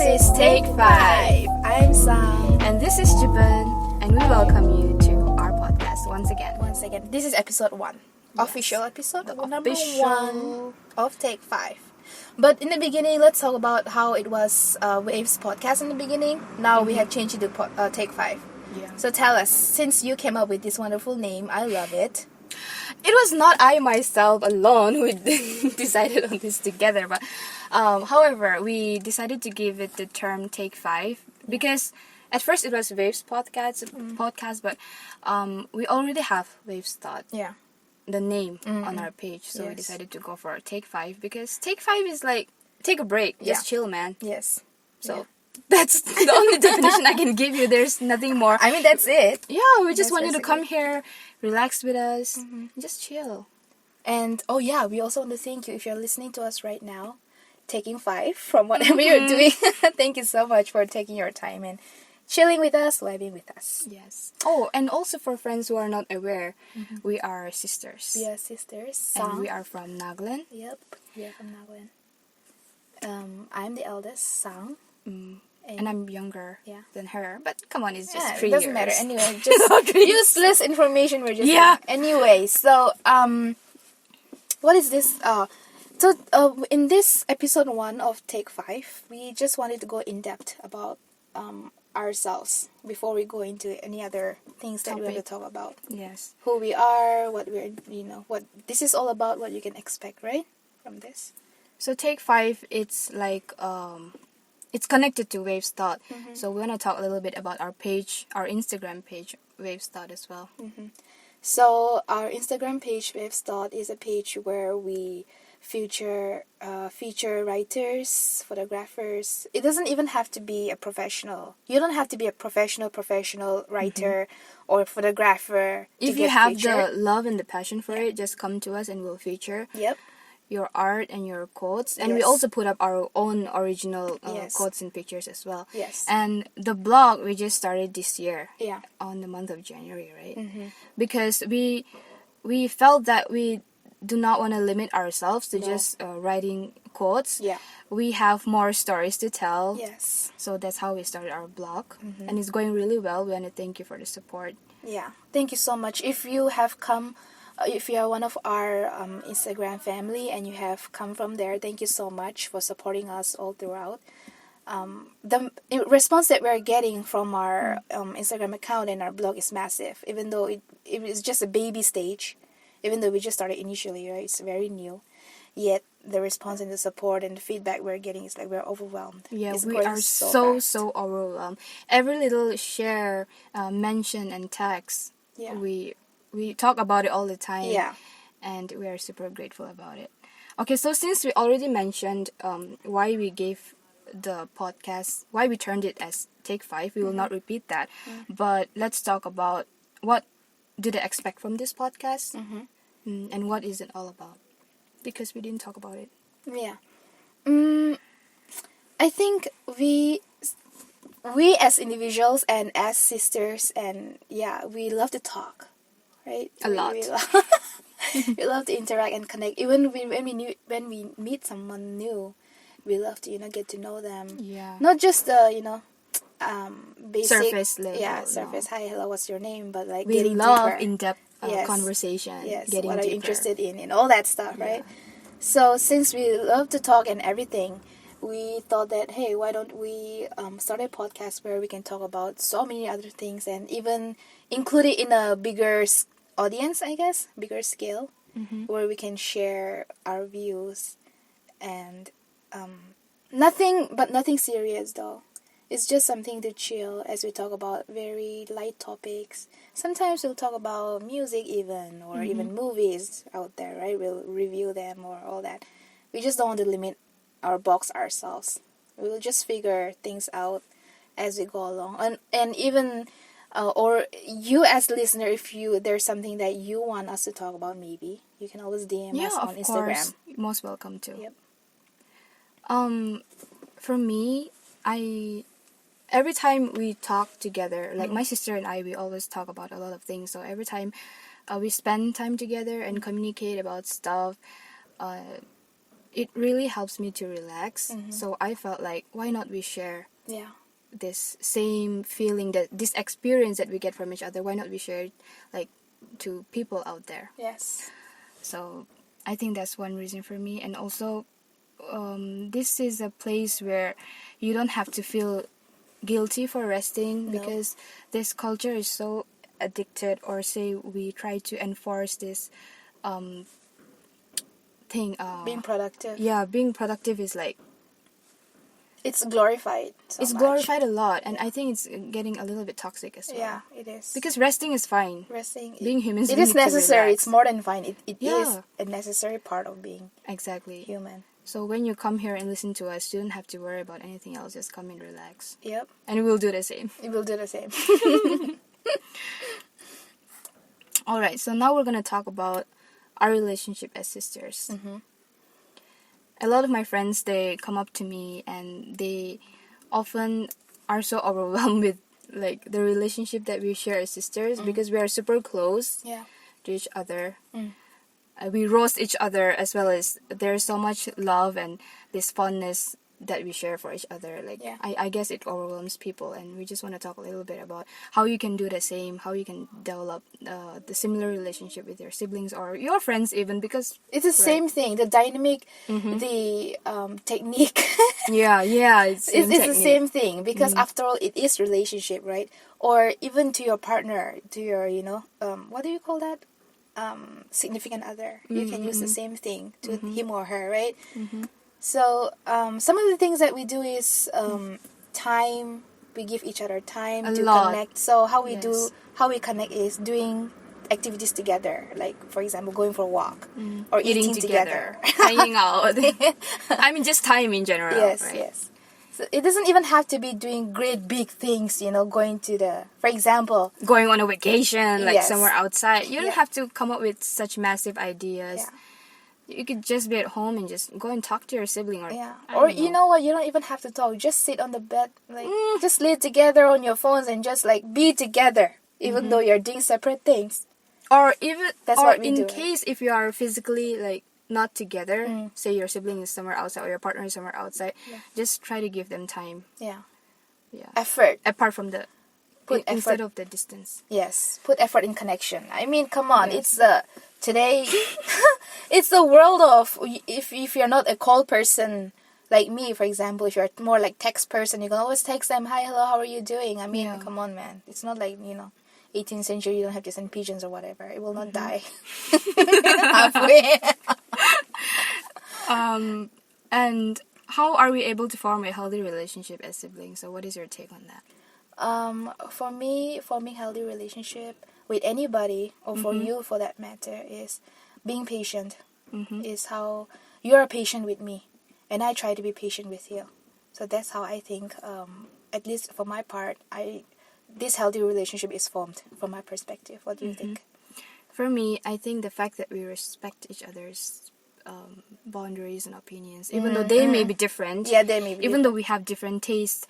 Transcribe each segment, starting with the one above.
is Take 5. I'm Sam. And this is Japan, and we welcome you to our podcast once again. This is episode 1. Yes. Official episode, number official 1 of Take 5. But in the beginning, let's talk about how it was Waves podcast in the beginning. Now we have changed it to Take 5. Yeah. So tell us, since you came up with this wonderful name, I love it. It was not I myself alone who decided on this together, but however, we decided to give it the term Take 5 because at first it was Waves podcast, but we already have Waves Thought. Yeah. The name on our page, so we Yes. decided to go for Take 5 because Take 5 is like take a break, just chill, man. Yes. So that's the only definition I can give you. There's nothing more. I mean, that's it. Yeah, we just That's want you to basically come here, relax with us, just chill. And we also want to thank you if you're listening to us right now, taking 5 from whatever you're doing. Thank you so much for taking your time and chilling with us, vibing with us. Yes. Oh, and also for friends who are not aware, we are sisters. We are sisters. And Sang. we are from Naglan. Yep, we are from Naglan. I'm the eldest, Sang. And I'm younger than her. But come on, it's just 3 it years. doesn't matter. Anyway, just useless information we're just Anyway, so what is this? In this episode 1 of Take 5, we just wanted to go in depth about ourselves before we go into any other things that we want to talk about. Yes. Who we are, what we're, what this is all about, what you can expect, right, from this. So Take 5, it's like it's connected to Waves Thought. So we want to talk a little bit about our page, our Instagram page, Waves Thought as well. So our Instagram page, Waves Thought, is a page where we feature writers, photographers. It doesn't even have to be a professional. You don't have to be a professional writer or photographer. If you have the love and the passion for it, just come to us and we'll feature your art and your quotes. And we also put up our own original quotes and pictures as well. Yes. And the blog we just started this year. Yeah. On the month of January, right? Because we felt that we do not want to limit ourselves to just writing quotes. Yeah. We have more stories to tell. Yes. So that's how we started our blog. And it's going really well. We want to thank you for the support. Yeah. Thank you so much. If you have come, if you are one of our Instagram family and you have come from there, thank you so much for supporting us all throughout. The response that we're getting from our Instagram account and our blog is massive, even though it is just a baby stage. Even though we just started initially, right? It's very new. Yet, the response and the support and the feedback we're getting is like we're overwhelmed. Yeah, it's we are so overwhelmed. Every little share, mention, and text, we talk about it all the time. Yeah. And we are super grateful about it. Okay, so since we already mentioned why we gave the podcast, why we turned it as Take 5, we will not repeat that. But let's talk about what do they expect from this podcast and what is it all about, because we didn't talk about it. I think we as individuals and as sisters and we love to talk, right? A lot. We love to interact and connect. Even when we meet someone new, we love to get to know them. Not just basic surface level. surface. Hi, hello, what's your name? But like we getting love deeper. in-depth conversation. Getting what are you deeper. interested in and all that stuff, right? So since we love to talk and everything, we thought that hey, why don't we start a podcast where we can talk about so many other things and even include it in a bigger audience, I guess, bigger scale, where we can share our views and nothing serious though. It's just something to chill as we talk about very light topics. Sometimes we'll talk about music even, or even movies out there, right? We'll review them or all that. We just don't want to limit our box ourselves. We'll just figure things out as we go along. And even, or you as listener, if there's something that you want us to talk about, maybe, you can always DM us on Instagram. Course. Most welcome to. Yep. For me, every time we talk together, like my sister and I, we always talk about a lot of things. So every time we spend time together and communicate about stuff, it really helps me to relax. So I felt like, why not we share this same feeling, that this experience that we get from each other, why not we share it like to people out there? Yes. So I think that's one reason for me. And also this is a place where you don't have to feel guilty for resting, because this culture is so addicted, or say we try to enforce this thing, Being productive. being productive is like, It's glorified so it's much. glorified a lot, and I think it's getting a little bit toxic as well. Yeah, it is. Because resting is fine. Resting, being humans, it we is need to necessary. relax. It's more than fine. It Yeah. is a necessary part of being Exactly. human. So when you come here and listen to us, you don't have to worry about anything else. Just come and relax. Yep. And we'll do the same. We will do the same. Alright, so now we're going to talk about our relationship as sisters. A lot of my friends, they come up to me and they often are so overwhelmed with like the relationship that we share as sisters, because we are super close to each other. We roast each other, as well as there's so much love and this fondness that we share for each other. Like I guess it overwhelms people, and we just want to talk a little bit about how you can do the same, how you can develop the similar relationship with your siblings or your friends even, because it's the same thing. The dynamic, the technique. it's the same thing, because after all, it is relationship, right? Or even to your partner, to your, what do you call that? Significant other. You can use the same thing to him or her, right? So some of the things that we do is time. We give each other time to connect. So how we connect is doing activities together, like for example going for a walk or eating together. Hanging out. I mean, just time in general. Yes. So it doesn't even have to be doing great big things, going to for example, going on a vacation, like somewhere outside. You don't have to come up with such massive ideas. You could just be at home and just go and talk to your sibling, or you know what, you don't even have to talk. Just sit on the bed, like just lay together on your phones and just like be together, even though you're doing separate things. Or even that's or what we in do. Case if you are physically like not together, say your sibling is somewhere outside or your partner is somewhere outside, just try to give them time. Effort. Apart from the instead of the distance. Yes, put effort in connection. I mean, come on, it's today. It's the world of if you're not a call person like me, for example, if you're more like text person, you can always text them, hi, hello, how are you doing? I mean, come on, man. It's not like 18th century, you don't have to send pigeons or whatever. It will not die halfway. And how are we able to form a healthy relationship as siblings? So what is your take on that? For me, forming healthy relationship with anybody, or for you for that matter, is being patient. Is how you are patient with me, and I try to be patient with you. So that's how I think, at least for my part, this healthy relationship is formed from my perspective. What do you think? For me, I think the fact that we respect each other's boundaries and opinions, even though they may be different. Yeah, they may be even though we have different tastes.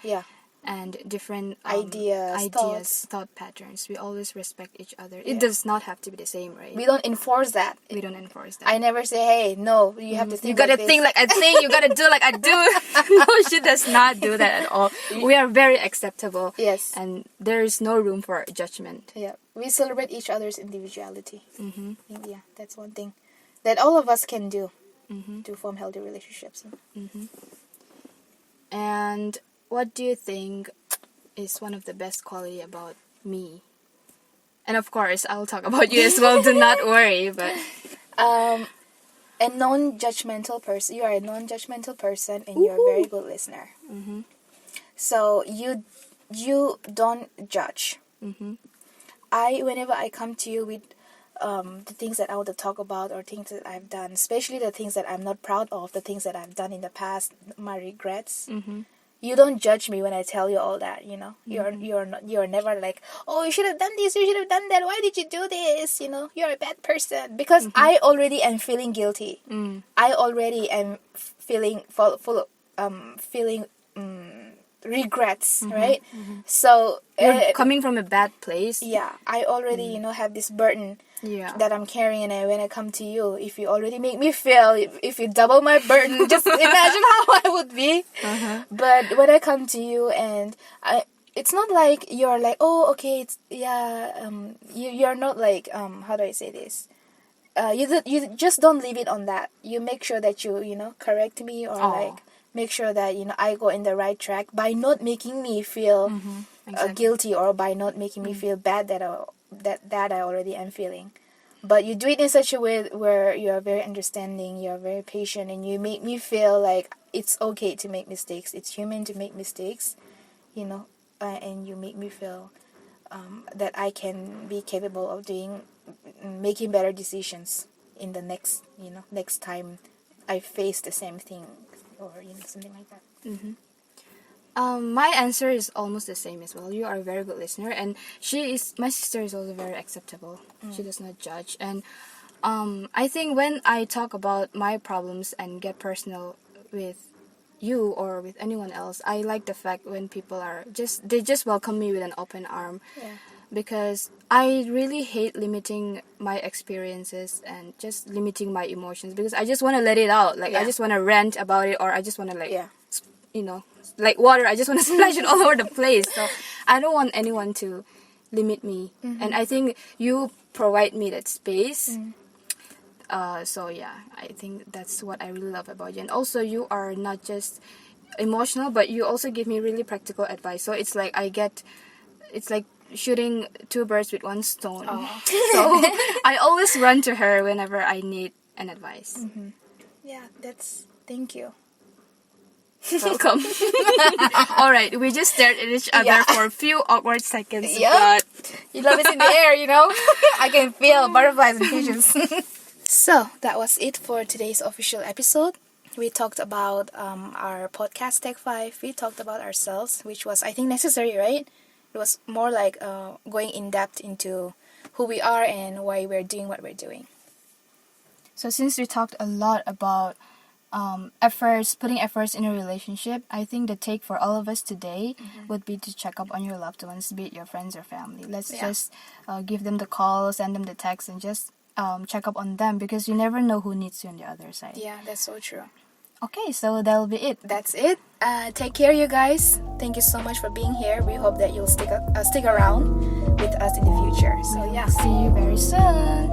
And different ideas, thought patterns. We always respect each other. It does not have to be the same, right? We don't enforce that. I never say, hey, no, you have to think. You gotta think like I think. You gotta do like I do. No, she does not do that at all. We are very acceptable. Yes. And there is no room for judgment. Yeah. We celebrate each other's individuality. Yeah, that's one thing that all of us can do to form healthy relationships. And what do you think is one of the best quality about me? And of course, I'll talk about you as well. Do not worry. But a non-judgmental person. You are a non-judgmental person, and you're a very good listener. So you don't judge. Whenever I come to you with the things that I want to talk about, or things that I've done, especially the things that I'm not proud of, the things that I've done in the past, my regrets. You don't judge me when I tell you all that, You're never like, oh, you should have done this, you should have done that, why did you do this? You're a bad person. Because I already am feeling guilty. I already am feeling feeling regrets, right? So you're coming from a bad place. Yeah, I already have this burden Yeah. that I'm carrying, and when I come to you, if you already make me feel, if you double my burden, just imagine how I would be. But when I come to you, and it's not like you're like, oh, okay, it's you're not like how do I say this? You just don't leave it on that. You make sure that you correct me, or like make sure that I go in the right track by not making me feel Exactly. guilty, or by not making me feel bad that I already am feeling. But you do it in such a way where you are very understanding, you are very patient, and you make me feel like it's okay to make mistakes. It's human to make mistakes, and you make me feel that I can be capable of making better decisions in the next time I face the same thing, or something like that. My answer is almost the same as well. You are a very good listener, and my sister is also very acceptable. She does not judge, and I think when I talk about my problems and get personal with you or with anyone else, I like the fact when people they just welcome me with an open arm. Yeah. Because I really hate limiting my experiences and just limiting my emotions, because I just want to let it out. Like, I just want to rant about it, or I just want to like water, I just want to splash it all over the place. So I don't want anyone to limit me. And I think you provide me that space. So yeah, I think that's what I really love about you. And also, you are not just emotional, but you also give me really practical advice. So it's like it's like shooting two birds with one stone. So I always run to her whenever I need an advice. Yeah, thank you. Welcome. All right, we just stared at each other for a few awkward seconds. But you love it in the air, I can feel butterflies and pigeons. So that was it for today's official episode. We talked about our podcast Tech 5. We talked about ourselves, which was, I think, necessary, right? It was more like going in depth into who we are and why we're doing what we're doing. So since we talked a lot about putting efforts in a relationship, I think the take for all of us today would be to check up on your loved ones, be it your friends or family. Let's just give them the call, send them the text, and just check up on them, because you never know who needs you on the other side. Yeah, that's so true. Okay, so that'll be it. That's it. Take care, you guys. Thank you so much for being here. We hope that you'll stick around with us in the future. So yeah, see you very soon.